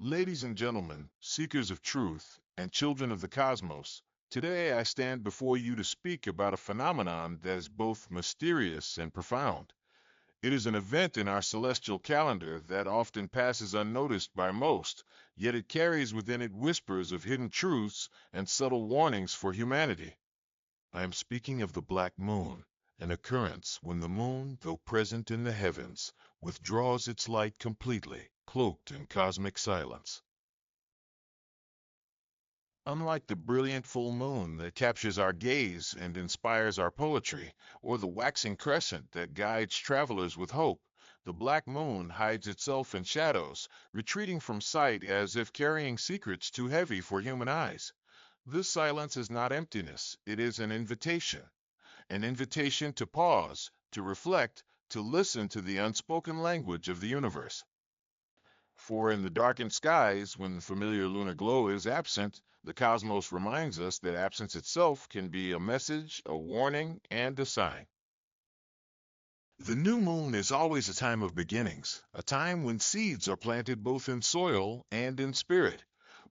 Ladies and gentlemen, seekers of truth, and children of the cosmos, today I stand before you to speak about a phenomenon that is both mysterious and profound. It is an event in our celestial calendar that often passes unnoticed by most, yet it carries within it whispers of hidden truths and subtle warnings for humanity. I am speaking of the black moon, an occurrence when the moon, though present in the heavens, withdraws its light completely, cloaked in cosmic silence. Unlike the brilliant full moon that captures our gaze and inspires our poetry, or the waxing crescent that guides travelers with hope, the black moon hides itself in shadows, retreating from sight as if carrying secrets too heavy for human eyes. This silence is not emptiness, it is an invitation to pause, to reflect, to listen to the unspoken language of the universe. For in the darkened skies, when the familiar lunar glow is absent, the cosmos reminds us that absence itself can be a message, a warning, and a sign. The new moon is always a time of beginnings, a time when seeds are planted both in soil and in spirit.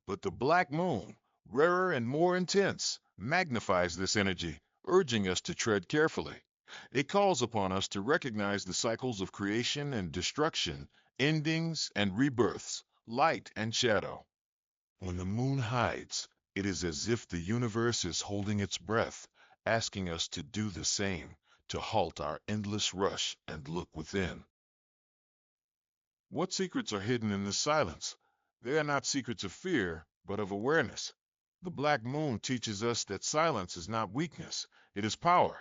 But the black moon, rarer and more intense, magnifies this energy, urging us to tread carefully. It calls upon us to recognize the cycles of creation and destruction, endings and rebirths, light and shadow. When the moon hides, it is as if the universe is holding its breath, asking us to do the same, to halt our endless rush and look within. What secrets are hidden in this silence? They are not secrets of fear, but of awareness. The black moon teaches us that silence is not weakness, it is power.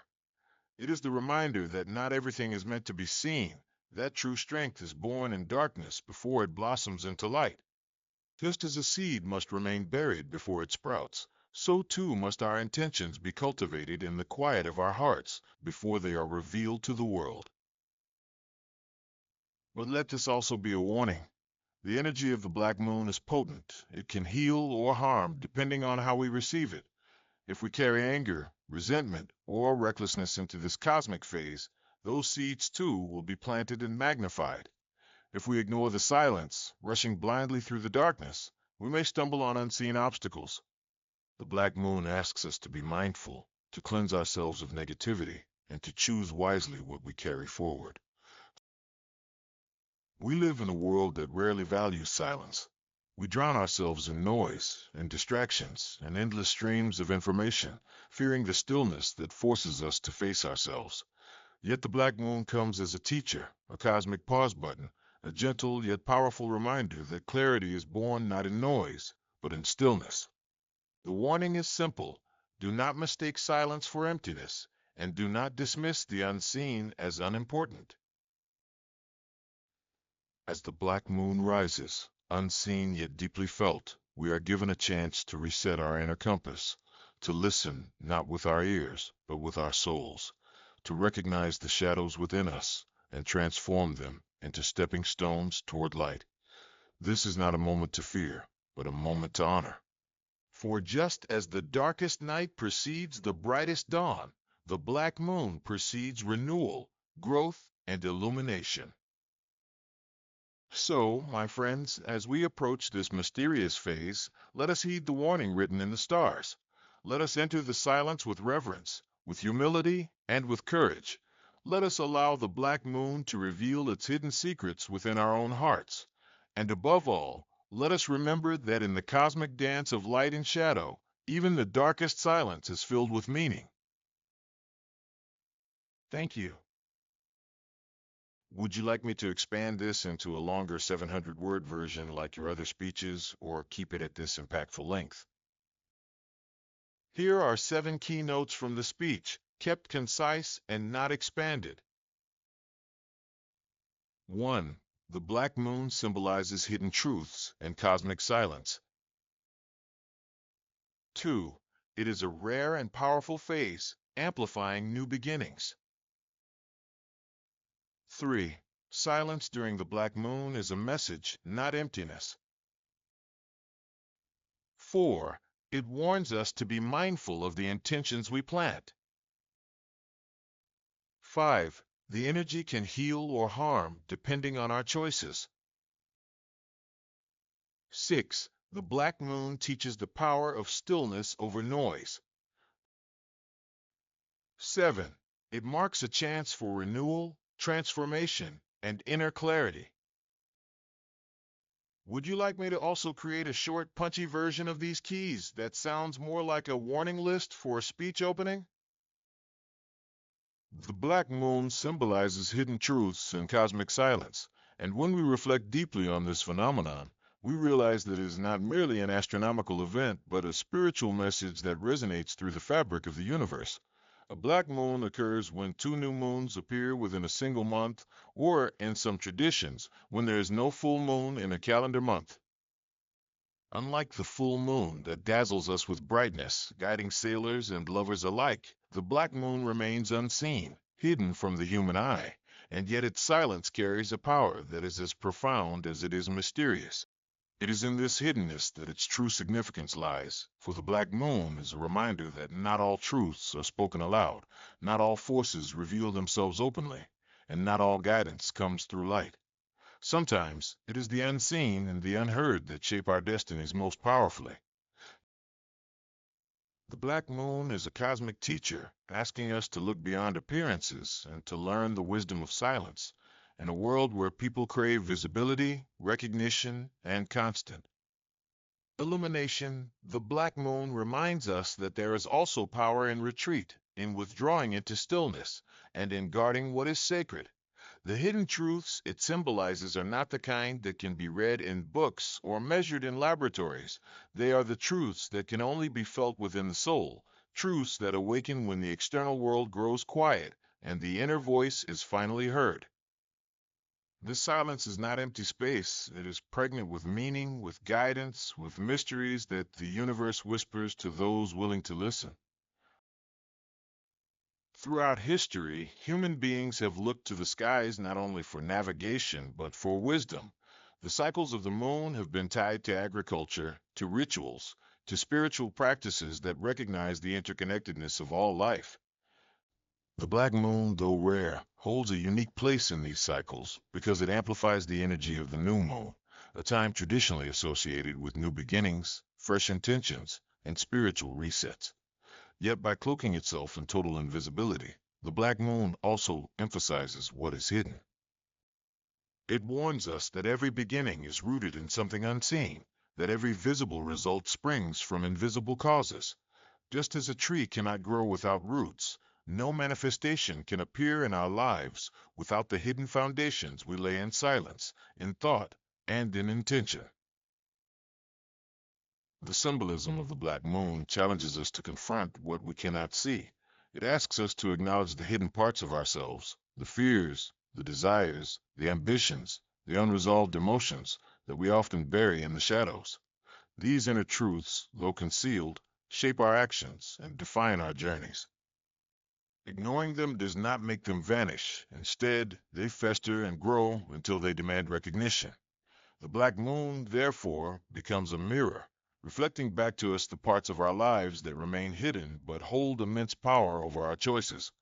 It is the reminder that not everything is meant to be seen, that true strength is born in darkness before it blossoms into light. Just as a seed must remain buried before it sprouts, so too must our intentions be cultivated in the quiet of our hearts before they are revealed to the world. But let this also be a warning. The energy of the black moon is potent. It can heal or harm depending on how we receive it. If we carry anger, resentment, or recklessness into this cosmic phase, those seeds too will be planted and magnified. If we ignore the silence, rushing blindly through the darkness, we may stumble on unseen obstacles. The black moon asks us to be mindful, to cleanse ourselves of negativity, and to choose wisely what we carry forward. We live in a world that rarely values silence. We drown ourselves in noise and distractions and endless streams of information, fearing the stillness that forces us to face ourselves. Yet the black moon comes as a teacher, a cosmic pause button, a gentle yet powerful reminder that clarity is born not in noise, but in stillness. The warning is simple. Do not mistake silence for emptiness, and do not dismiss the unseen as unimportant. As the black moon rises, unseen yet deeply felt, we are given a chance to reset our inner compass, to listen not with our ears, but with our souls, to recognize the shadows within us and transform them into stepping stones toward light. This is not a moment to fear, but a moment to honor. For just as the darkest night precedes the brightest dawn, the black moon precedes renewal, growth, and illumination. So, my friends, as we approach this mysterious phase, let us heed the warning written in the stars. Let us enter the silence with reverence, with humility, and with courage. Let us allow the black moon to reveal its hidden secrets within our own hearts. And above all, let us remember that in the cosmic dance of light and shadow, even the darkest silence is filled with meaning. Thank you. Would you like me to expand this into a longer 700-word version like your other speeches, or keep it at this impactful length? Here are 7 keynotes from the speech, kept concise and not expanded. 1. The black moon symbolizes hidden truths and cosmic silence. 2. It is a rare and powerful phase, amplifying new beginnings. 3. Silence during the black moon is a message, not emptiness. 4. It warns us to be mindful of the intentions we plant. 5. The energy can heal or harm depending on our choices. 6. The black moon teaches the power of stillness over noise. 7. It marks a chance for renewal, transformation, and inner clarity. Would you like me to also create a short, punchy version of these keys that sounds more like a warning list for a speech opening? The black moon symbolizes hidden truths and cosmic silence, and when we reflect deeply on this phenomenon, we realize that it is not merely an astronomical event, but a spiritual message that resonates through the fabric of the universe. A black moon occurs when two new moons appear within a single month, or, in some traditions, when there is no full moon in a calendar month. Unlike the full moon that dazzles us with brightness, guiding sailors and lovers alike, the black moon remains unseen, hidden from the human eye, and yet its silence carries a power that is as profound as it is mysterious. It is in this hiddenness that its true significance lies, for the black moon is a reminder that not all truths are spoken aloud, not all forces reveal themselves openly, and not all guidance comes through light. Sometimes it is the unseen and the unheard that shape our destinies most powerfully. The black moon is a cosmic teacher, asking us to look beyond appearances and to learn the wisdom of silence, in a world where people crave visibility, recognition, and constant illumination. The black moon reminds us that there is also power in retreat, in withdrawing into stillness, and in guarding what is sacred. The hidden truths it symbolizes are not the kind that can be read in books or measured in laboratories. They are the truths that can only be felt within the soul, truths that awaken when the external world grows quiet and the inner voice is finally heard. This silence is not empty space. It is pregnant with meaning, with guidance, with mysteries that the universe whispers to those willing to listen. Throughout history, human beings have looked to the skies not only for navigation, but for wisdom. The cycles of the moon have been tied to agriculture, to rituals, to spiritual practices that recognize the interconnectedness of all life. The black moon, though rare, holds a unique place in these cycles because it amplifies the energy of the new moon, a time traditionally associated with new beginnings, fresh intentions, and spiritual resets. Yet by cloaking itself in total invisibility, the black moon also emphasizes what is hidden. It warns us that every beginning is rooted in something unseen, that every visible result springs from invisible causes. Just as a tree cannot grow without roots, no manifestation can appear in our lives without the hidden foundations we lay in silence, in thought, and in intention. The symbolism of the black moon challenges us to confront what we cannot see. It asks us to acknowledge the hidden parts of ourselves, the fears, the desires, the ambitions, the unresolved emotions that we often bury in the shadows. These inner truths, though concealed, shape our actions and define our journeys. Ignoring them does not make them vanish. Instead, they fester and grow until they demand recognition. The black moon, therefore, becomes a mirror, reflecting back to us the parts of our lives that remain hidden but hold immense power over our choices.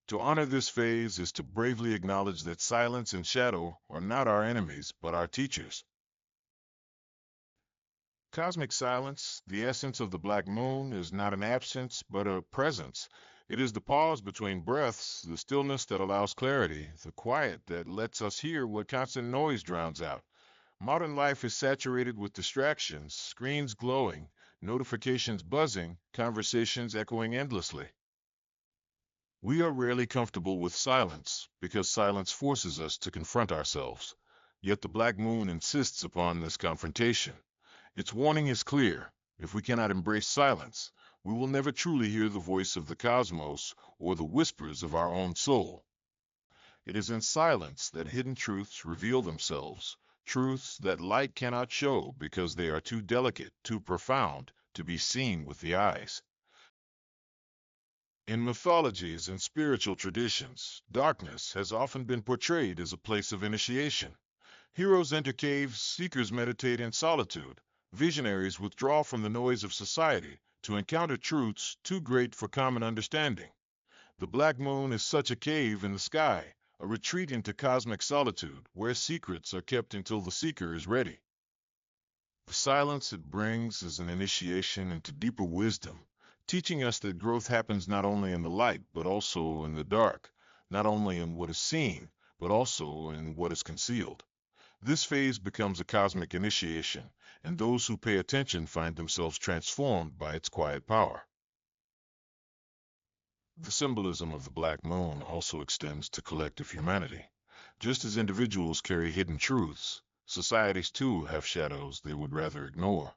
To honor this phase is to bravely acknowledge that silence and shadow are not our enemies but our teachers. Cosmic silence, the essence of the black moon, is not an absence but a presence. It is the pause between breaths, the stillness that allows clarity, the quiet that lets us hear what constant noise drowns out. Modern life is saturated with distractions, screens glowing, notifications buzzing, conversations echoing endlessly. We are rarely comfortable with silence because silence forces us to confront ourselves. Yet the black moon insists upon this confrontation. Its warning is clear. If we cannot embrace silence, we will never truly hear the voice of the cosmos or the whispers of our own soul. It is in silence that hidden truths reveal themselves, truths that light cannot show because they are too delicate, too profound to be seen with the eyes. In mythologies and spiritual traditions, darkness has often been portrayed as a place of initiation. Heroes enter caves, seekers meditate in solitude, visionaries withdraw from the noise of society to encounter truths too great for common understanding. The black moon is such a cave in the sky, a retreat into cosmic solitude where secrets are kept until the seeker is ready. The silence it brings is an initiation into deeper wisdom, teaching us that growth happens not only in the light, but also in the dark, not only in what is seen, but also in what is concealed. This phase becomes a cosmic initiation, and those who pay attention find themselves transformed by its quiet power. The symbolism of the black moon also extends to collective humanity. Just as individuals carry hidden truths, societies too have shadows they would rather ignore.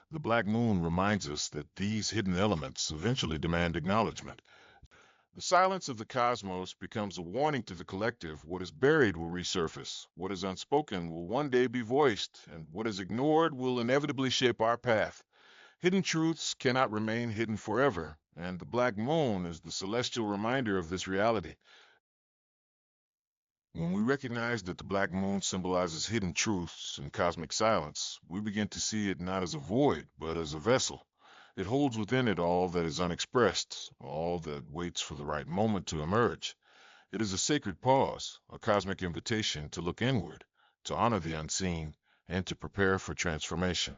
The black moon reminds us that these hidden elements eventually demand acknowledgement. The silence of the cosmos becomes a warning to the collective. What is buried will resurface, what is unspoken will one day be voiced, and what is ignored will inevitably shape our path. Hidden truths cannot remain hidden forever, and the black moon is the celestial reminder of this reality. When we recognize that the black moon symbolizes hidden truths and cosmic silence, we begin to see it not as a void, but as a vessel. It holds within it all that is unexpressed, all that waits for the right moment to emerge. It is a sacred pause, a cosmic invitation to look inward, to honor the unseen, and to prepare for transformation.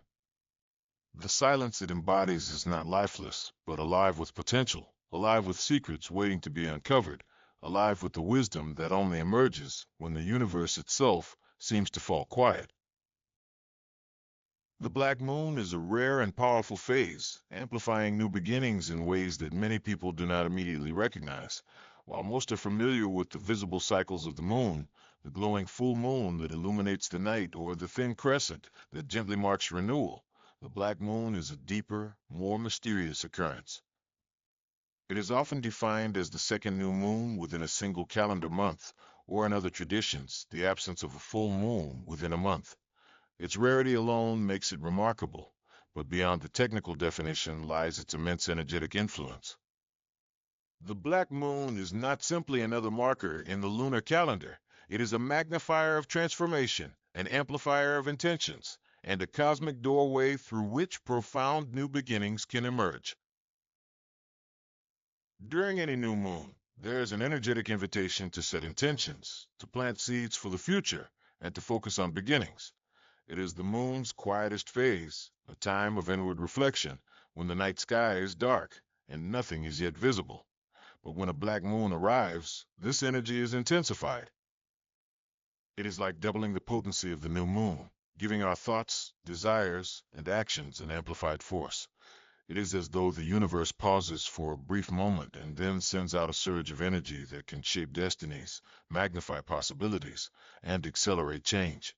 The silence it embodies is not lifeless, but alive with potential, alive with secrets waiting to be uncovered, alive with the wisdom that only emerges when the universe itself seems to fall quiet. The black moon is a rare and powerful phase, amplifying new beginnings in ways that many people do not immediately recognize. While most are familiar with the visible cycles of the moon, the glowing full moon that illuminates the night, or the thin crescent that gently marks renewal, the black moon is a deeper, more mysterious occurrence. It is often defined as the second new moon within a single calendar month, or in other traditions, the absence of a full moon within a month. Its rarity alone makes it remarkable, but beyond the technical definition lies its immense energetic influence. The black moon is not simply another marker in the lunar calendar. It is a magnifier of transformation, an amplifier of intentions, and a cosmic doorway through which profound new beginnings can emerge. During any new moon, there is an energetic invitation to set intentions, to plant seeds for the future, and to focus on beginnings. It is the moon's quietest phase, a time of inward reflection, when the night sky is dark and nothing is yet visible. But when a black moon arrives, this energy is intensified. It is like doubling the potency of the new moon, giving our thoughts, desires, and actions an amplified force. It is as though the universe pauses for a brief moment and then sends out a surge of energy that can shape destinies, magnify possibilities, and accelerate change.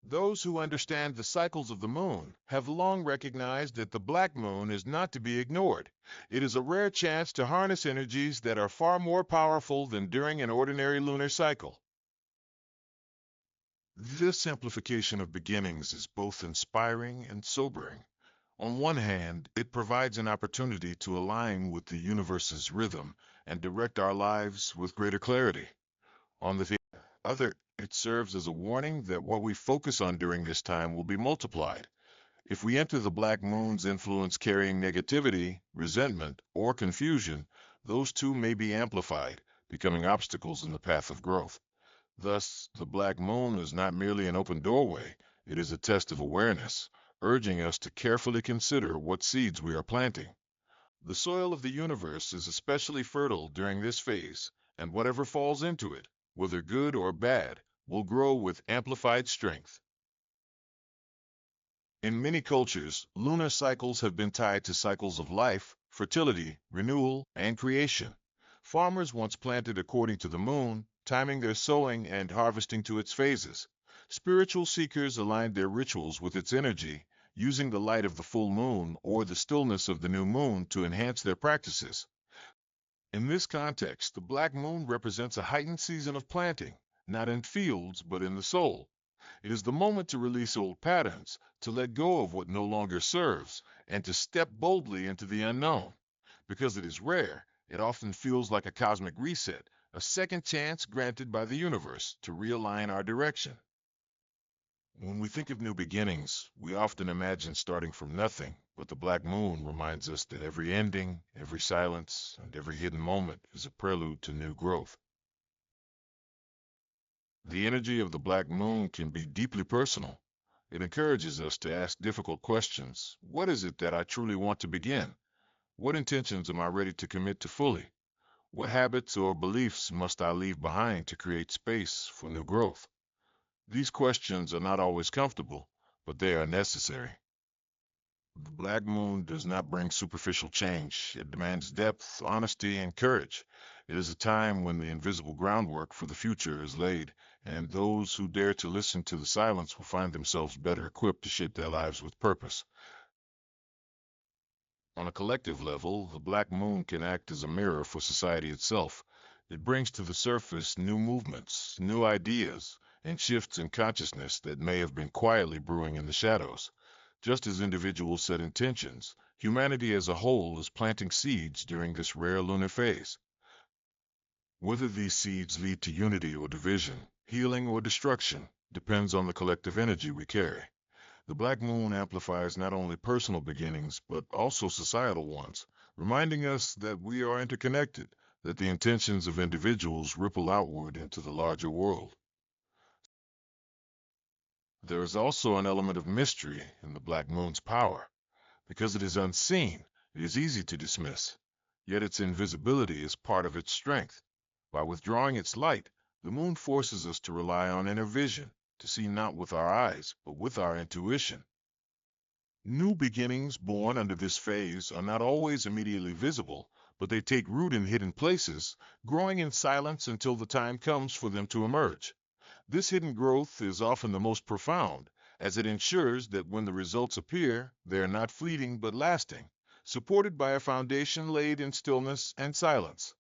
Those who understand the cycles of the moon have long recognized that the black moon is not to be ignored. It is a rare chance to harness energies that are far more powerful than during an ordinary lunar cycle. This amplification of beginnings is both inspiring and sobering. On one hand, it provides an opportunity to align with the universe's rhythm and direct our lives with greater clarity. On the other, it serves as a warning that what we focus on during this time will be multiplied. If we enter the black moon's influence carrying negativity, resentment, or confusion, those too may be amplified, becoming obstacles in the path of growth. Thus, the black moon is not merely an open doorway, it is a test of awareness, urging us to carefully consider what seeds we are planting. The soil of the universe is especially fertile during this phase, and whatever falls into it, whether good or bad, will grow with amplified strength. In many cultures, lunar cycles have been tied to cycles of life, fertility, renewal, and creation. Farmers once planted according to the moon, timing their sowing and harvesting to its phases. Spiritual seekers aligned their rituals with its energy, using the light of the full moon or the stillness of the new moon to enhance their practices. In this context, the black moon represents a heightened season of planting, not in fields, but in the soul. It is the moment to release old patterns, to let go of what no longer serves, and to step boldly into the unknown. Because it is rare, it often feels like a cosmic reset, a second chance granted by the universe to realign our direction. When we think of new beginnings, we often imagine starting from nothing, but the black moon reminds us that every ending, every silence, and every hidden moment is a prelude to new growth. The energy of the black moon can be deeply personal. It encourages us to ask difficult questions. What is it that I truly want to begin? What intentions am I ready to commit to fully? What habits or beliefs must I leave behind to create space for new growth? These questions are not always comfortable, but they are necessary. The black moon does not bring superficial change. It demands depth, honesty, and courage. It is a time when the invisible groundwork for the future is laid, and those who dare to listen to the silence will find themselves better equipped to shape their lives with purpose. On a collective level, the black moon can act as a mirror for society itself. It brings to the surface new movements, new ideas, and shifts in consciousness that may have been quietly brewing in the shadows. Just as individuals set intentions, humanity as a whole is planting seeds during this rare lunar phase. Whether these seeds lead to unity or division, healing or destruction, depends on the collective energy we carry. The black moon amplifies not only personal beginnings, but also societal ones, reminding us that we are interconnected, that the intentions of individuals ripple outward into the larger world. There is also an element of mystery in the black moon's power. Because it is unseen, it is easy to dismiss. Yet its invisibility is part of its strength. By withdrawing its light, the moon forces us to rely on inner vision, to see not with our eyes, but with our intuition. New beginnings born under this phase are not always immediately visible, but they take root in hidden places, growing in silence until the time comes for them to emerge. This hidden growth is often the most profound, as it ensures that when the results appear, they are not fleeting but lasting, supported by a foundation laid in stillness and silence.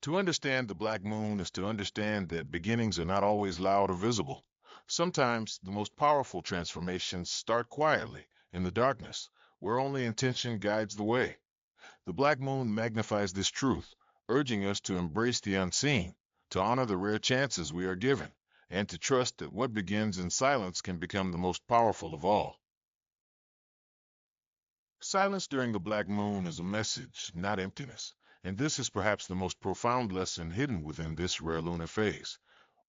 To understand the black moon is to understand that beginnings are not always loud or visible. Sometimes the most powerful transformations start quietly, in the darkness, where only intention guides the way. The black moon magnifies this truth, urging us to embrace the unseen, to honor the rare chances we are given, and to trust that what begins in silence can become the most powerful of all. Silence during the black moon is a message, not emptiness, and this is perhaps the most profound lesson hidden within this rare lunar phase.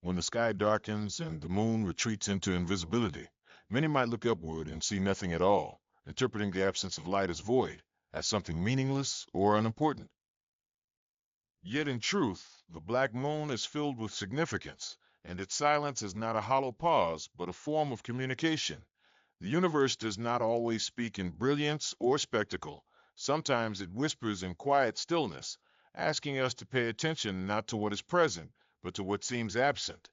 When the sky darkens and the moon retreats into invisibility, many might look upward and see nothing at all, interpreting the absence of light as void, as something meaningless or unimportant. Yet in truth, the black moon is filled with significance, and its silence is not a hollow pause, but a form of communication. The universe does not always speak in brilliance or spectacle. Sometimes it whispers in quiet stillness, asking us to pay attention not to what is present, but to what seems absent.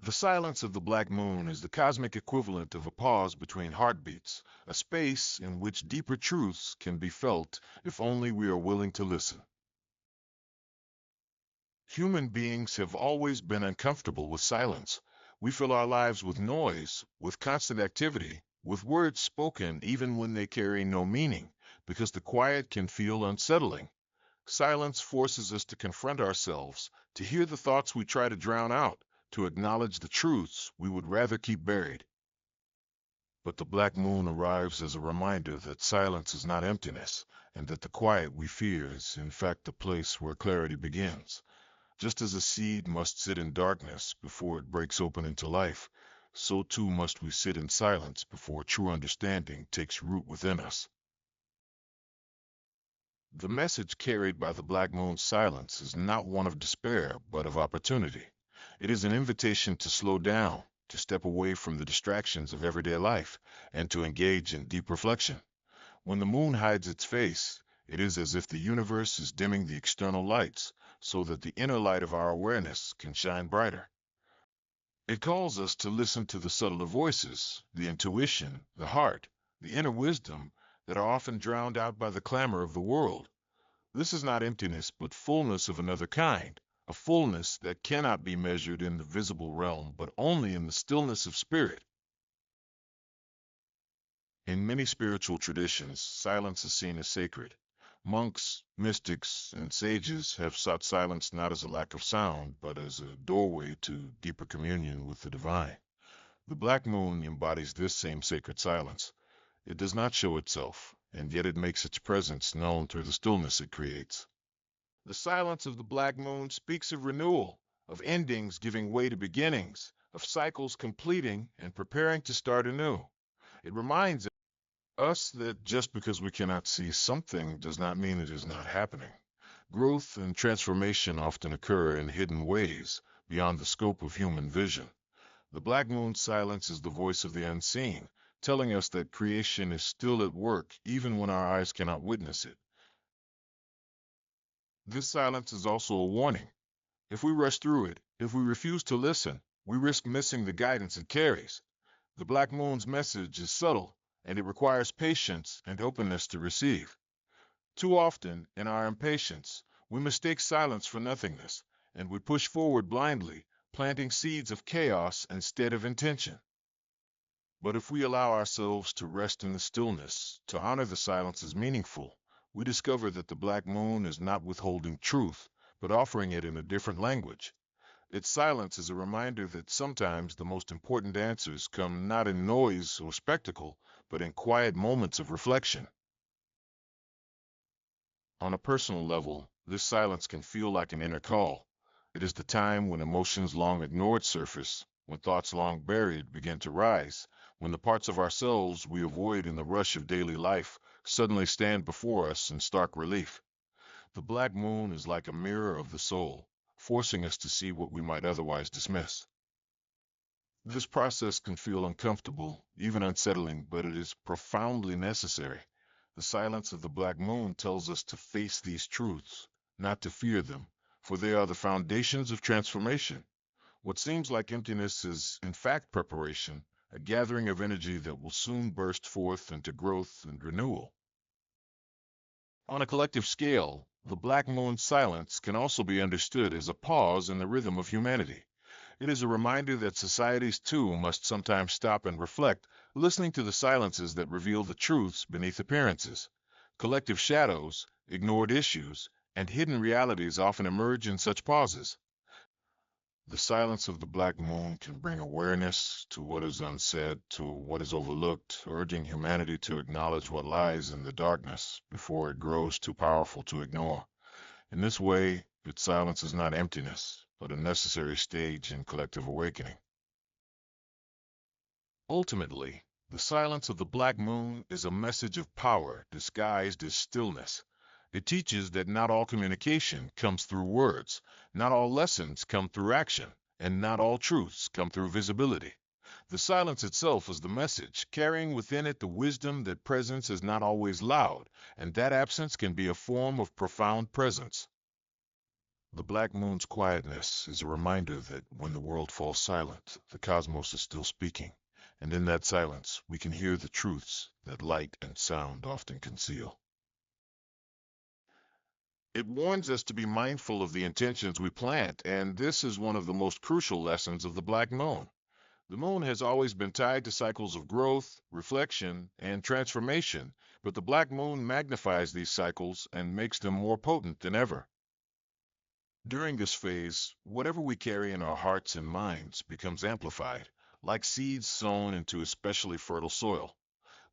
The silence of the black moon is the cosmic equivalent of a pause between heartbeats, a space in which deeper truths can be felt if only we are willing to listen. Human beings have always been uncomfortable with silence. We fill our lives with noise, with constant activity, with words spoken even when they carry no meaning, because the quiet can feel unsettling. Silence forces us to confront ourselves, to hear the thoughts we try to drown out, to acknowledge the truths we would rather keep buried. But the black moon arrives as a reminder that silence is not emptiness, and that the quiet we fear is in fact the place where clarity begins. Just as a seed must sit in darkness before it breaks open into life, so too must we sit in silence before true understanding takes root within us. The message carried by the black moon's silence is not one of despair, but of opportunity. It is an invitation to slow down, to step away from the distractions of everyday life, and to engage in deep reflection. When the moon hides its face, it is as if the universe is dimming the external lights, so that the inner light of our awareness can shine brighter. It calls us to listen to the subtler voices, the intuition, the heart, the inner wisdom that are often drowned out by the clamor of the world. This is not emptiness, but fullness of another kind, a fullness that cannot be measured in the visible realm, but only in the stillness of spirit. In many spiritual traditions, silence is seen as sacred. Monks, mystics, and sages have sought silence not as a lack of sound, but as a doorway to deeper communion with the divine. The black moon embodies this same sacred silence. It does not show itself, and yet it makes its presence known through the stillness it creates. The silence of the black moon speaks of renewal, of endings giving way to beginnings, of cycles completing and preparing to start anew. It reminds us that just because we cannot see something does not mean it is not happening. Growth and transformation often occur in hidden ways, beyond the scope of human vision. The black moon's silence is the voice of the unseen, telling us that creation is still at work even when our eyes cannot witness it. This silence is also a warning. If we rush through it, if we refuse to listen, we risk missing the guidance it carries. The black moon's message is subtle, and it requires patience and openness to receive. Too often, in our impatience, we mistake silence for nothingness, and we push forward blindly, planting seeds of chaos instead of intention. But if we allow ourselves to rest in the stillness, to honor the silence as meaningful, we discover that the black moon is not withholding truth, but offering it in a different language. Its silence is a reminder that sometimes the most important answers come not in noise or spectacle, but in quiet moments of reflection. On a personal level, this silence can feel like an inner call. It is the time when emotions long ignored surface, when thoughts long buried begin to rise, when the parts of ourselves we avoid in the rush of daily life suddenly stand before us in stark relief. The black moon is like a mirror of the soul, forcing us to see what we might otherwise dismiss. This process can feel uncomfortable, even unsettling, but it is profoundly necessary. The silence of the black moon tells us to face these truths, not to fear them, for they are the foundations of transformation. What seems like emptiness is, in fact, preparation, a gathering of energy that will soon burst forth into growth and renewal. On a collective scale, the black moon's silence can also be understood as a pause in the rhythm of humanity. It is a reminder that societies too must sometimes stop and reflect, listening to the silences that reveal the truths beneath appearances. Collective shadows, ignored issues, and hidden realities often emerge in such pauses. The silence of the black moon can bring awareness to what is unsaid, to what is overlooked, urging humanity to acknowledge what lies in the darkness before it grows too powerful to ignore. In this way, its silence is not emptiness, but a necessary stage in collective awakening. Ultimately, the silence of the black moon is a message of power disguised as stillness. It teaches that not all communication comes through words, not all lessons come through action, and not all truths come through visibility. The silence itself is the message, carrying within it the wisdom that presence is not always loud, and that absence can be a form of profound presence. The black moon's quietness is a reminder that when the world falls silent, the cosmos is still speaking, and in that silence we can hear the truths that light and sound often conceal. It warns us to be mindful of the intentions we plant, and this is one of the most crucial lessons of the black moon. The moon has always been tied to cycles of growth, reflection, and transformation, but the black moon magnifies these cycles and makes them more potent than ever. During this phase, whatever we carry in our hearts and minds becomes amplified, like seeds sown into especially fertile soil.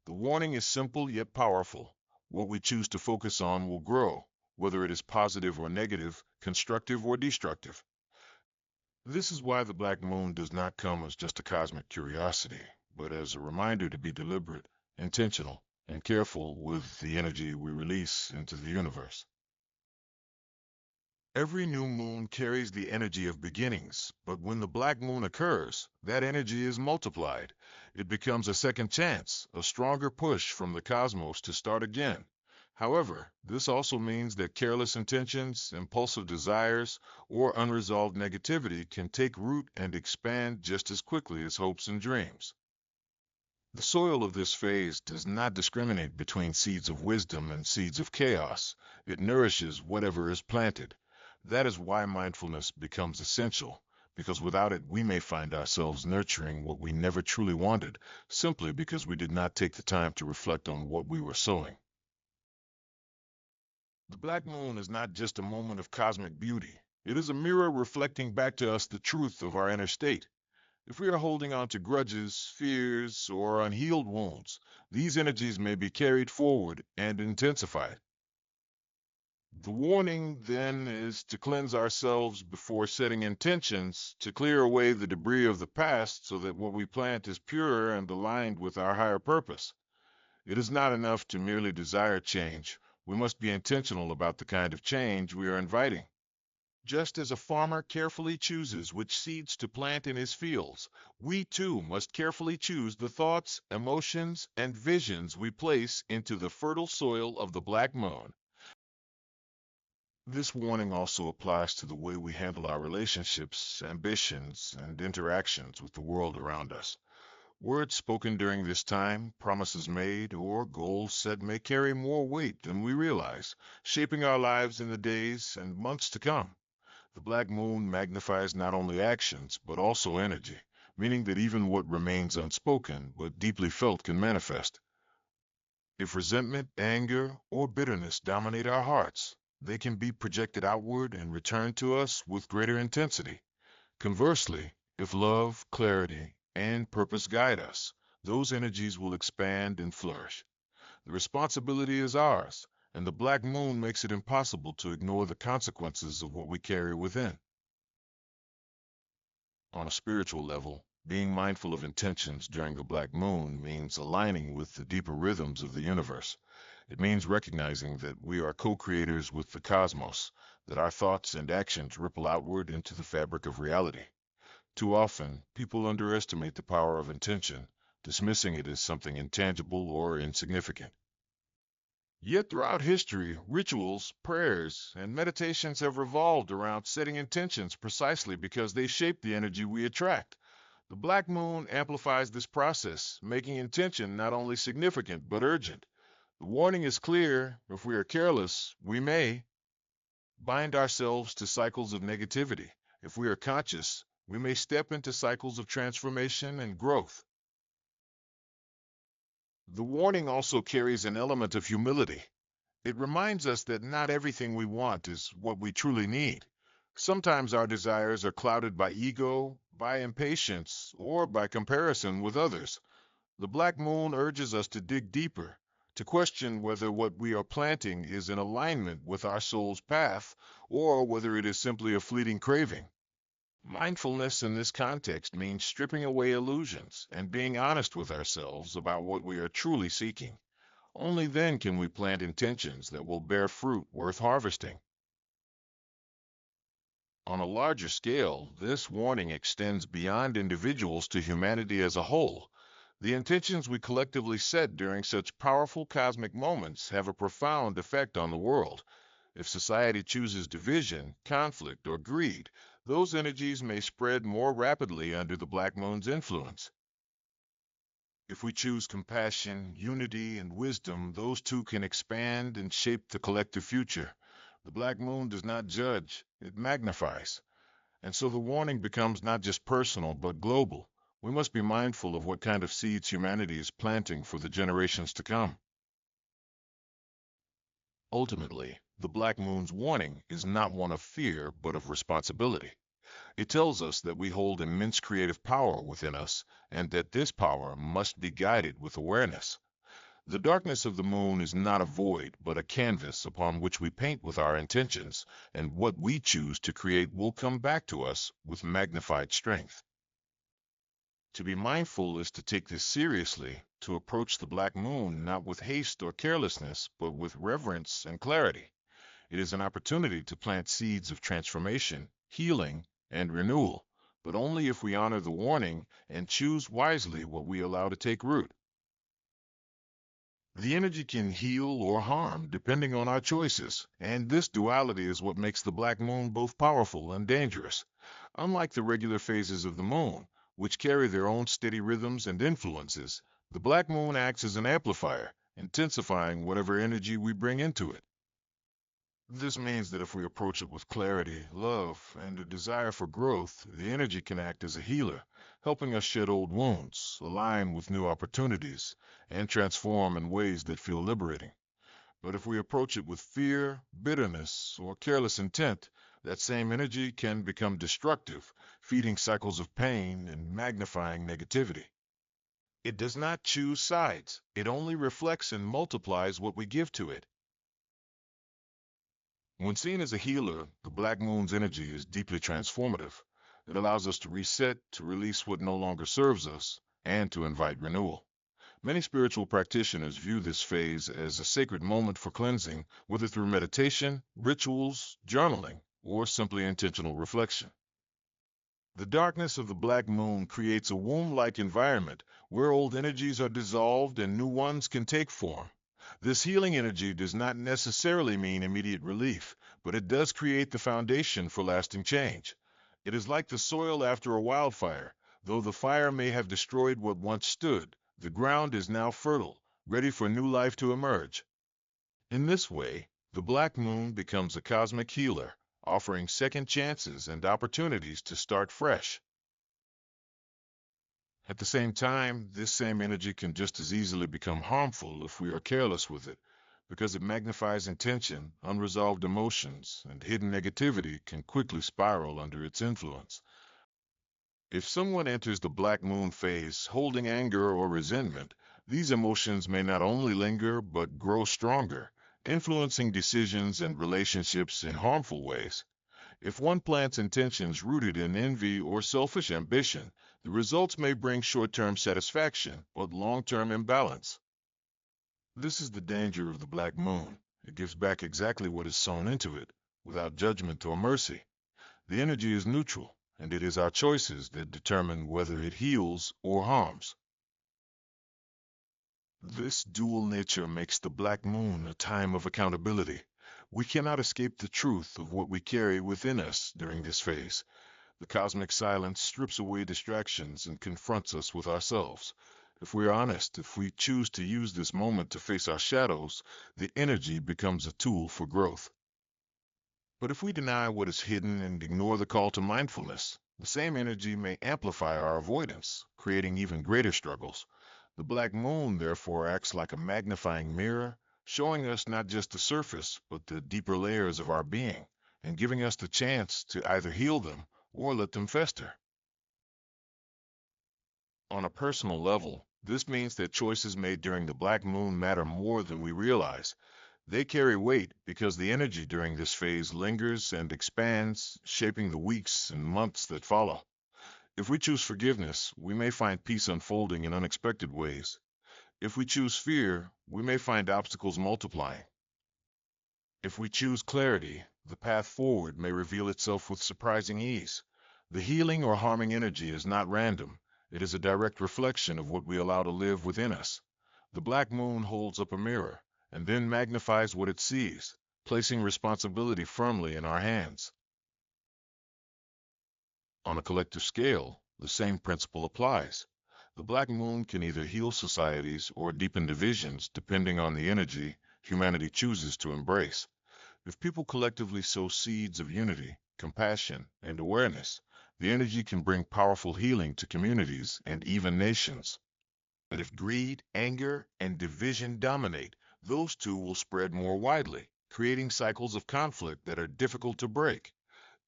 The warning is simple yet powerful. What we choose to focus on will grow, whether it is positive or negative, constructive or destructive. This is why the black moon does not come as just a cosmic curiosity, but as a reminder to be deliberate, intentional, and careful with the energy we release into the universe. Every new moon carries the energy of beginnings, but when the black moon occurs, that energy is multiplied. It becomes a second chance, a stronger push from the cosmos to start again. However, this also means that careless intentions, impulsive desires, or unresolved negativity can take root and expand just as quickly as hopes and dreams. The soil of this phase does not discriminate between seeds of wisdom and seeds of chaos. It nourishes whatever is planted. That is why mindfulness becomes essential, because without it we may find ourselves nurturing what we never truly wanted, simply because we did not take the time to reflect on what we were sowing. The black moon is not just a moment of cosmic beauty. It is a mirror reflecting back to us the truth of our inner state. If we are holding on to grudges, fears, or unhealed wounds, these energies may be carried forward and intensified. The warning then is to cleanse ourselves before setting intentions, to clear away the debris of the past so that what we plant is pure and aligned with our higher purpose. It is not enough to merely desire change. We must be intentional about the kind of change we are inviting. Just as a farmer carefully chooses which seeds to plant in his fields, we too must carefully choose the thoughts, emotions, and visions we place into the fertile soil of the black moon. This warning also applies to the way we handle our relationships, ambitions, and interactions with the world around us. Words spoken during this time, promises made, or goals set may carry more weight than we realize, shaping our lives in the days and months to come. The black moon magnifies not only actions, but also energy, meaning that even what remains unspoken but deeply felt can manifest. If resentment, anger, or bitterness dominate our hearts, they can be projected outward and returned to us with greater intensity. Conversely, if love, clarity, and purpose guide us, those energies will expand and flourish. The responsibility is ours, and the black moon makes it impossible to ignore the consequences of what we carry within. On a spiritual level, being mindful of intentions during the black moon means aligning with the deeper rhythms of the universe. It means recognizing that we are co-creators with the cosmos, that our thoughts and actions ripple outward into the fabric of reality. Too often, people underestimate the power of intention, dismissing it as something intangible or insignificant. Yet throughout history, rituals, prayers, and meditations have revolved around setting intentions precisely because they shape the energy we attract. The black moon amplifies this process, making intention not only significant but urgent. The warning is clear: if we are careless, we may bind ourselves to cycles of negativity. If we are conscious, we may step into cycles of transformation and growth. The warning also carries an element of humility. It reminds us that not everything we want is what we truly need. Sometimes our desires are clouded by ego, by impatience, or by comparison with others. The black moon urges us to dig deeper, to question whether what we are planting is in alignment with our soul's path, or whether it is simply a fleeting craving. Mindfulness in this context means stripping away illusions and being honest with ourselves about what we are truly seeking. Only then can we plant intentions that will bear fruit worth harvesting. On a larger scale, this warning extends beyond individuals to humanity as a whole. The intentions we collectively set during such powerful cosmic moments have a profound effect on the world. If society chooses division, conflict, or greed, those energies may spread more rapidly under the black moon's influence. If we choose compassion, unity, and wisdom, those two can expand and shape the collective future. The black moon does not judge, it magnifies. And so the warning becomes not just personal, but global. We must be mindful of what kind of seeds humanity is planting for the generations to come. Ultimately, the black moon's warning is not one of fear, but of responsibility. It tells us that we hold immense creative power within us, and that this power must be guided with awareness. The darkness of the moon is not a void, but a canvas upon which we paint with our intentions, and what we choose to create will come back to us with magnified strength. To be mindful is to take this seriously, to approach the black moon not with haste or carelessness, but with reverence and clarity. It is an opportunity to plant seeds of transformation, healing, and renewal, but only if we honor the warning and choose wisely what we allow to take root. The energy can heal or harm depending on our choices, and this duality is what makes the black moon both powerful and dangerous. Unlike the regular phases of the moon, which carry their own steady rhythms and influences, the black moon acts as an amplifier, intensifying whatever energy we bring into it. This means that if we approach it with clarity, love, and a desire for growth, the energy can act as a healer, helping us shed old wounds, align with new opportunities, and transform in ways that feel liberating. But if we approach it with fear, bitterness, or careless intent, that same energy can become destructive, feeding cycles of pain and magnifying negativity. It does not choose sides, it only reflects and multiplies what we give to it. When seen as a healer, the black moon's energy is deeply transformative. It allows us to reset, to release what no longer serves us, and to invite renewal. Many spiritual practitioners view this phase as a sacred moment for cleansing, whether through meditation, rituals, journaling, or simply intentional reflection. The darkness of the black moon creates a womb-like environment where old energies are dissolved and new ones can take form. This healing energy does not necessarily mean immediate relief, but it does create the foundation for lasting change. It is like the soil after a wildfire. Though the fire may have destroyed what once stood, the ground is now fertile, ready for new life to emerge. In this way, the black moon becomes a cosmic healer, offering second chances and opportunities to start fresh. At the same time, this same energy can just as easily become harmful if we are careless with it, because it magnifies intention, unresolved emotions, and hidden negativity can quickly spiral under its influence. If someone enters the black moon phase holding anger or resentment, these emotions may not only linger but grow stronger, influencing decisions and relationships in harmful ways. If one plants intentions rooted in envy or selfish ambition, the results may bring short-term satisfaction but long-term imbalance. This is the danger of the black moon. It gives back exactly what is sown into it, without judgment or mercy. The energy is neutral, and it is our choices that determine whether it heals or harms. This dual nature makes the black moon a time of accountability. We cannot escape the truth of what we carry within us during this phase. The cosmic silence strips away distractions and confronts us with ourselves. If we are honest, if we choose to use this moment to face our shadows, the energy becomes a tool for growth. But if we deny what is hidden and ignore the call to mindfulness, the same energy may amplify our avoidance, creating even greater struggles. The black moon, therefore, acts like a magnifying mirror, showing us not just the surface, but the deeper layers of our being, and giving us the chance to either heal them or let them fester. On a personal level, this means that choices made during the black moon matter more than we realize. They carry weight because the energy during this phase lingers and expands, shaping the weeks and months that follow. If we choose forgiveness, we may find peace unfolding in unexpected ways. If we choose fear, we may find obstacles multiplying. If we choose clarity, the path forward may reveal itself with surprising ease. The healing or harming energy is not random. It is a direct reflection of what we allow to live within us. The black moon holds up a mirror, and then magnifies what it sees, placing responsibility firmly in our hands. On a collective scale, the same principle applies. The black moon can either heal societies or deepen divisions depending on the energy humanity chooses to embrace. If people collectively sow seeds of unity, compassion, and awareness, the energy can bring powerful healing to communities and even nations. But if greed, anger, and division dominate, those two will spread more widely, creating cycles of conflict that are difficult to break.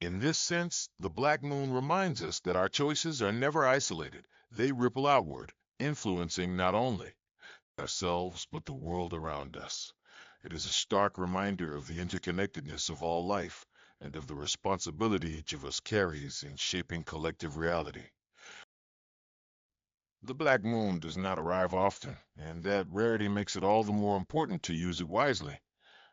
In this sense, the black moon reminds us that our choices are never isolated. They ripple outward, influencing not only ourselves but the world around us. It is a stark reminder of the interconnectedness of all life and of the responsibility each of us carries in shaping collective reality. The black moon does not arrive often, and that rarity makes it all the more important to use it wisely.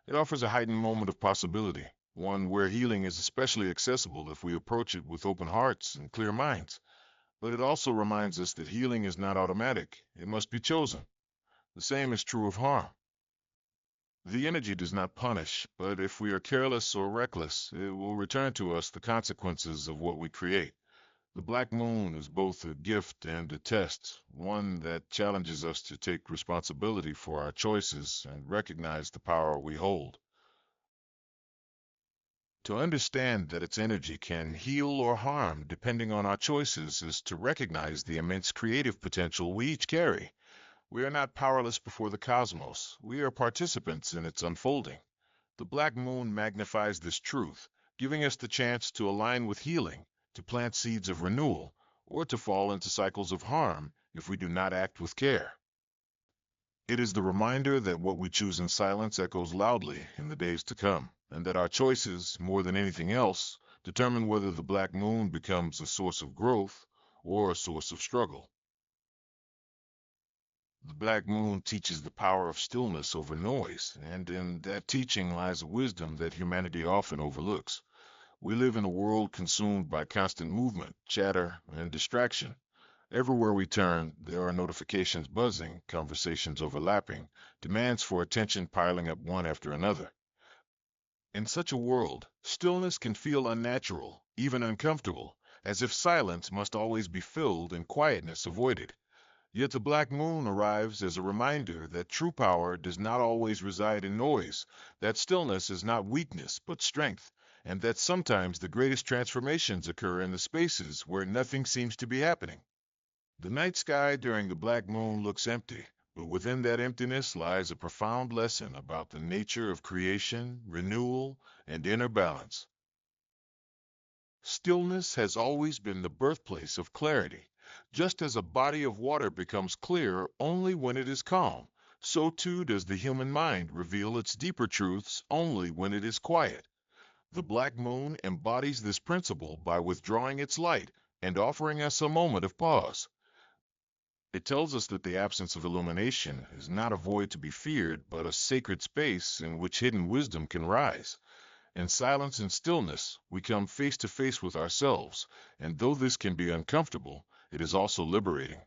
It offers a heightened moment of possibility, one where healing is especially accessible if we approach it with open hearts and clear minds. But it also reminds us that healing is not automatic, it must be chosen. The same is true of harm. The energy does not punish, but if we are careless or reckless, it will return to us the consequences of what we create. The black moon is both a gift and a test, one that challenges us to take responsibility for our choices and recognize the power we hold. To understand that its energy can heal or harm depending on our choices is to recognize the immense creative potential we each carry. We are not powerless before the cosmos. We are participants in its unfolding. The black moon magnifies this truth, giving us the chance to align with healing, to plant seeds of renewal, or to fall into cycles of harm if we do not act with care. It is the reminder that what we choose in silence echoes loudly in the days to come, and that our choices, more than anything else, determine whether the black moon becomes a source of growth or a source of struggle. The black moon teaches the power of stillness over noise, and in that teaching lies a wisdom that humanity often overlooks. We live in a world consumed by constant movement, chatter, and distraction. Everywhere we turn, there are notifications buzzing, conversations overlapping, demands for attention piling up one after another. In such a world, stillness can feel unnatural, even uncomfortable, as if silence must always be filled and quietness avoided. Yet the black moon arrives as a reminder that true power does not always reside in noise, that stillness is not weakness but strength, and that sometimes the greatest transformations occur in the spaces where nothing seems to be happening. The night sky during the black moon looks empty, but within that emptiness lies a profound lesson about the nature of creation, renewal, and inner balance. Stillness has always been the birthplace of clarity. Just as a body of water becomes clear only when it is calm, so too does the human mind reveal its deeper truths only when it is quiet. The black moon embodies this principle by withdrawing its light and offering us a moment of pause. It tells us that the absence of illumination is not a void to be feared, but a sacred space in which hidden wisdom can rise. In silence and stillness, we come face to face with ourselves, and though this can be uncomfortable, it is also liberating.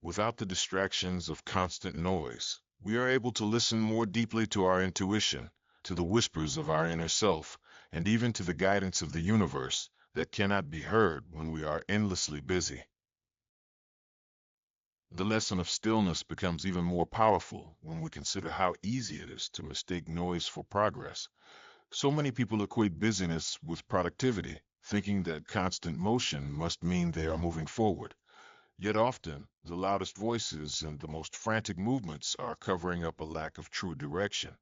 Without the distractions of constant noise, we are able to listen more deeply to our intuition, to the whispers of our inner self, and even to the guidance of the universe that cannot be heard when we are endlessly busy. The lesson of stillness becomes even more powerful when we consider how easy it is to mistake noise for progress. So many people equate busyness with productivity, thinking that constant motion must mean they are moving forward. Yet often, the loudest voices and the most frantic movements are covering up a lack of true direction.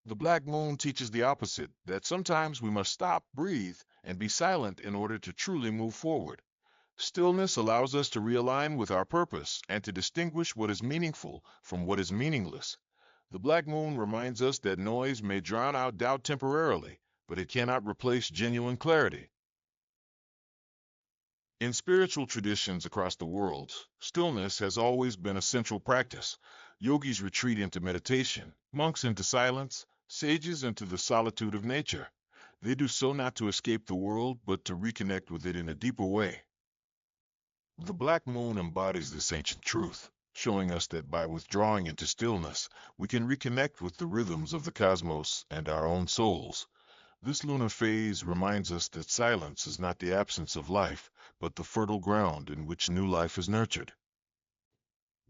The black moon teaches the opposite, that sometimes we must stop, breathe, and be silent in order to truly move forward. Stillness allows us to realign with our purpose and to distinguish what is meaningful from what is meaningless. The black moon reminds us that noise may drown out doubt temporarily, but it cannot replace genuine clarity. In spiritual traditions across the world, stillness has always been a central practice. Yogis retreat into meditation, monks into silence, sages into the solitude of nature. They do so not to escape the world, but to reconnect with it in a deeper way. The black moon embodies this ancient truth, showing us that by withdrawing into stillness, we can reconnect with the rhythms of the cosmos and our own souls. This lunar phase reminds us that silence is not the absence of life, but the fertile ground in which new life is nurtured.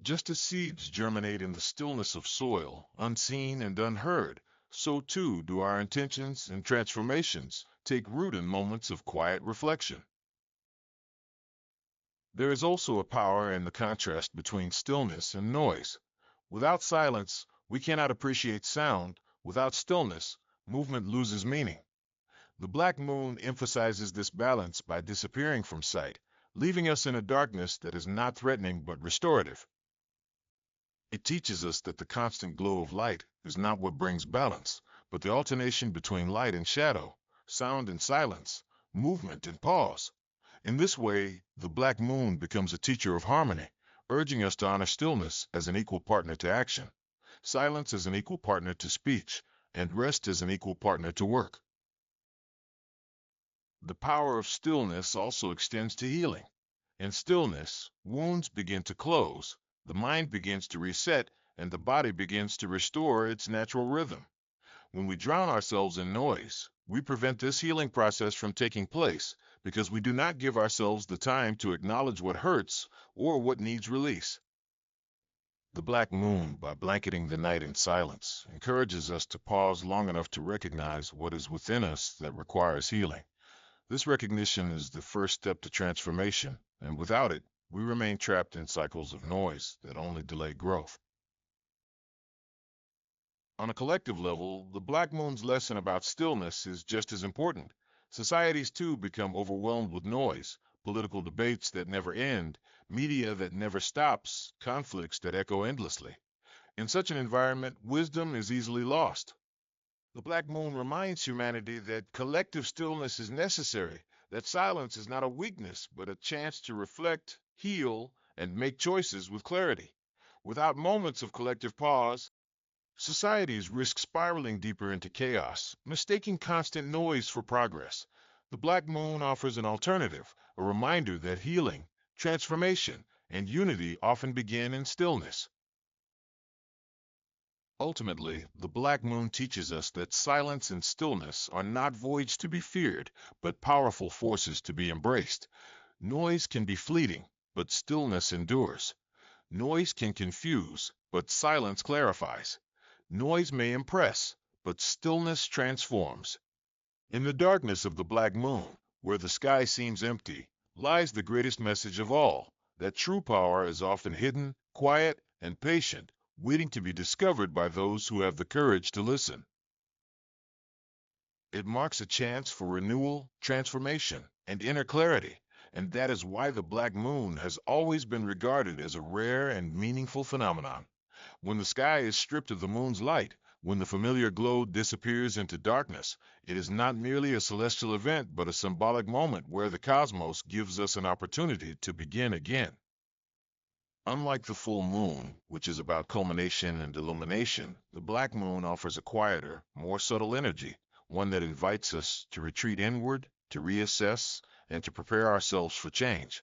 Just as seeds germinate in the stillness of soil, unseen and unheard, so too do our intentions and transformations take root in moments of quiet reflection. There is also a power in the contrast between stillness and noise. Without silence, we cannot appreciate sound. Without stillness, movement loses meaning. The black moon emphasizes this balance by disappearing from sight, leaving us in a darkness that is not threatening but restorative. It teaches us that the constant glow of light is not what brings balance, but the alternation between light and shadow, sound and silence, movement and pause. In this way, the black moon becomes a teacher of harmony, urging us to honor stillness as an equal partner to action, silence as an equal partner to speech, and rest as an equal partner to work. The power of stillness also extends to healing. In stillness, wounds begin to close, the mind begins to reset, and the body begins to restore its natural rhythm. When we drown ourselves in noise, we prevent this healing process from taking place because we do not give ourselves the time to acknowledge what hurts or what needs release. The black moon, by blanketing the night in silence, encourages us to pause long enough to recognize what is within us that requires healing. This recognition is the first step to transformation, and without it, we remain trapped in cycles of noise that only delay growth. On a collective level, the black moon's lesson about stillness is just as important. Societies too become overwhelmed with noise, political debates that never end, media that never stops, conflicts that echo endlessly. In such an environment, wisdom is easily lost. The black moon reminds humanity that collective stillness is necessary, that silence is not a weakness, but a chance to reflect, heal, and make choices with clarity. Without moments of collective pause, societies risk spiraling deeper into chaos, mistaking constant noise for progress. The black moon offers an alternative, a reminder that healing, transformation, and unity often begin in stillness. Ultimately, the black moon teaches us that silence and stillness are not voids to be feared, but powerful forces to be embraced. Noise can be fleeting, but stillness endures. Noise can confuse, but silence clarifies. Noise may impress, but stillness transforms. In the darkness of the black moon, where the sky seems empty, lies the greatest message of all, that true power is often hidden, quiet, and patient, waiting to be discovered by those who have the courage to listen. It marks a chance for renewal, transformation, and inner clarity, and that is why the black moon has always been regarded as a rare and meaningful phenomenon. When the sky is stripped of the moon's light, when the familiar glow disappears into darkness, it is not merely a celestial event but a symbolic moment where the cosmos gives us an opportunity to begin again. Unlike the full moon, which is about culmination and illumination, the black moon offers a quieter, more subtle energy, one that invites us to retreat inward, to reassess, and to prepare ourselves for change.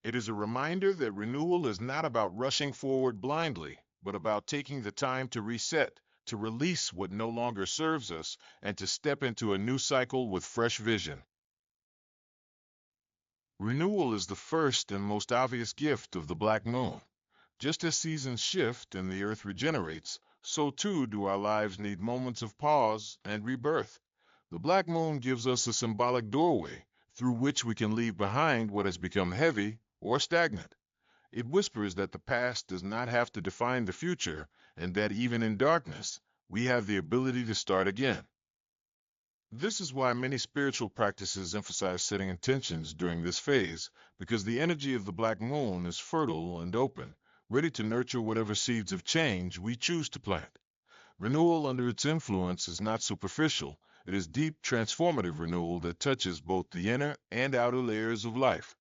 It is a reminder that renewal is not about rushing forward blindly, but about taking the time to reset, to release what no longer serves us, and to step into a new cycle with fresh vision. Renewal is the first and most obvious gift of the black moon. Just as seasons shift and the earth regenerates, so too do our lives need moments of pause and rebirth. The black moon gives us a symbolic doorway through which we can leave behind what has become heavy or stagnant. It whispers that the past does not have to define the future, and that even in darkness, we have the ability to start again. This is why many spiritual practices emphasize setting intentions during this phase, because the energy of the black moon is fertile and open, ready to nurture whatever seeds of change we choose to plant. Renewal under its influence is not superficial, it is deep, transformative renewal that touches both the inner and outer layers of life.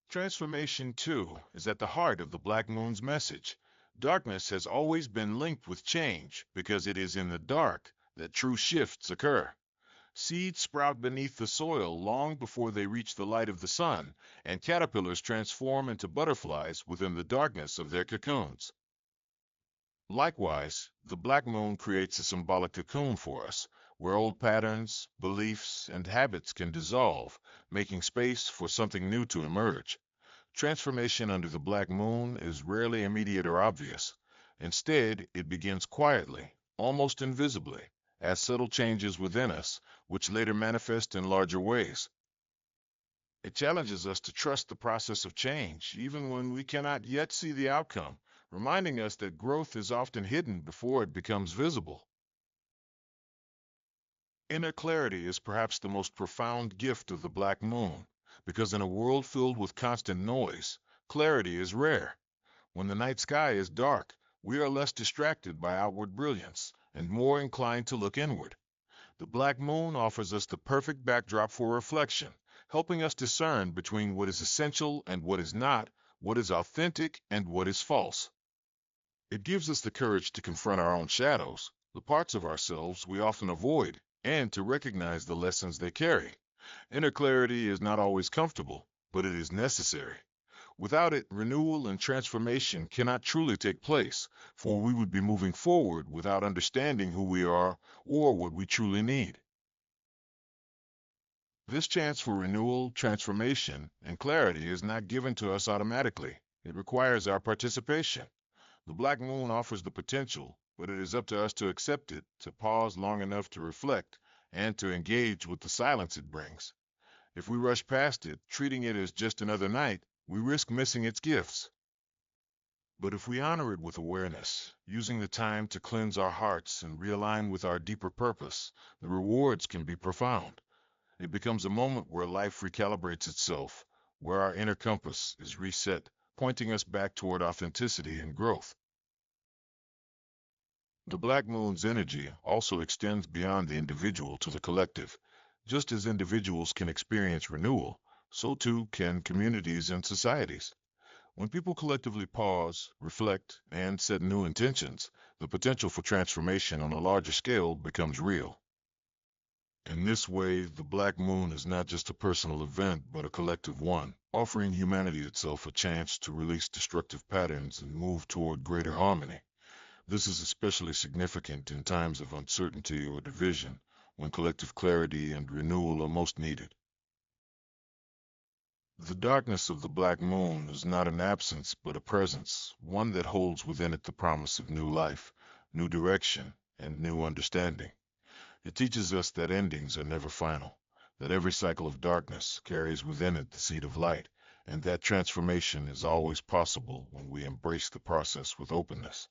Transformation, too, is at the heart of the black moon's message. Darkness has always been linked with change because it is in the dark that true shifts occur. Seeds sprout beneath the soil long before they reach the light of the sun, and caterpillars transform into butterflies within the darkness of their cocoons. Likewise, the black moon creates a symbolic cocoon for us, where old patterns, beliefs, and habits can dissolve, making space for something new to emerge. Transformation under the black moon is rarely immediate or obvious. Instead, it begins quietly, almost invisibly, as subtle changes within us, which later manifest in larger ways. It challenges us to trust the process of change, even when we cannot yet see the outcome, reminding us that growth is often hidden before it becomes visible. Inner clarity is perhaps the most profound gift of the black moon, because in a world filled with constant noise, clarity is rare. When the night sky is dark, we are less distracted by outward brilliance and more inclined to look inward. The black moon offers us the perfect backdrop for reflection, helping us discern between what is essential and what is not, what is authentic and what is false. It gives us the courage to confront our own shadows, the parts of ourselves we often avoid, and to recognize the lessons they carry. Inner clarity is not always comfortable, but it is necessary. Without it, renewal and transformation cannot truly take place, for we would be moving forward without understanding who we are or what we truly need. This chance for renewal, transformation, and clarity is not given to us automatically. It requires our participation. The black moon offers the potential, but it is up to us to accept it, to pause long enough to reflect, and to engage with the silence it brings. If we rush past it, treating it as just another night, we risk missing its gifts. But if we honor it with awareness, using the time to cleanse our hearts and realign with our deeper purpose, the rewards can be profound. It becomes a moment where life recalibrates itself, where our inner compass is reset, pointing us back toward authenticity and growth. The Black Moon's energy also extends beyond the individual to the collective. Just as individuals can experience renewal, so too can communities and societies. When people collectively pause, reflect, and set new intentions, the potential for transformation on a larger scale becomes real. In this way, the Black Moon is not just a personal event, but a collective one, offering humanity itself a chance to release destructive patterns and move toward greater harmony. This is especially significant in times of uncertainty or division, when collective clarity and renewal are most needed. The darkness of the Black Moon is not an absence, but a presence, one that holds within it the promise of new life, new direction, and new understanding. It teaches us that endings are never final, that every cycle of darkness carries within it the seed of light, and that transformation is always possible when we embrace the process with openness.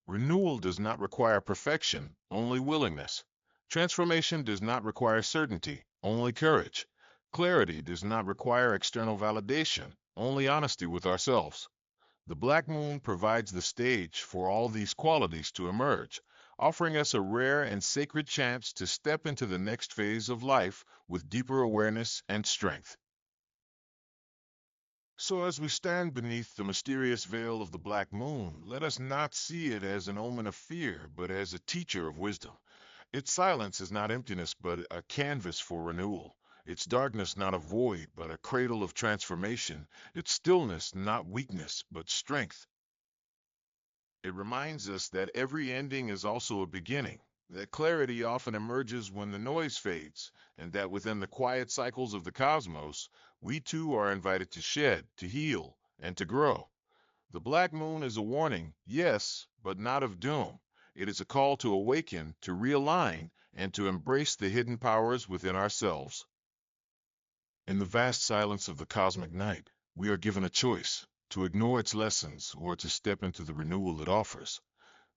Renewal does not require perfection, only willingness. Transformation does not require certainty, only courage. Clarity does not require external validation, only honesty with ourselves. The Black Moon provides the stage for all these qualities to emerge, offering us a rare and sacred chance to step into the next phase of life with deeper awareness and strength. So, as we stand beneath the mysterious veil of the Black Moon, let us not see it as an omen of fear, but as a teacher of wisdom. Its silence is not emptiness, but a canvas for renewal. Its darkness not a void, but a cradle of transformation. Its stillness not weakness, but strength. It reminds us that every ending is also a beginning, that clarity often emerges when the noise fades, and that within the quiet cycles of the cosmos, we too are invited to shed, to heal, and to grow. The Black Moon is a warning, yes, but not of doom. It is a call to awaken, to realign, and to embrace the hidden powers within ourselves. In the vast silence of the cosmic night, we are given a choice, to ignore its lessons or to step into the renewal it offers.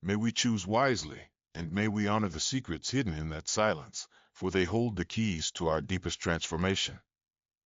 May we choose wisely, and may we honor the secrets hidden in that silence, for they hold the keys to our deepest transformation.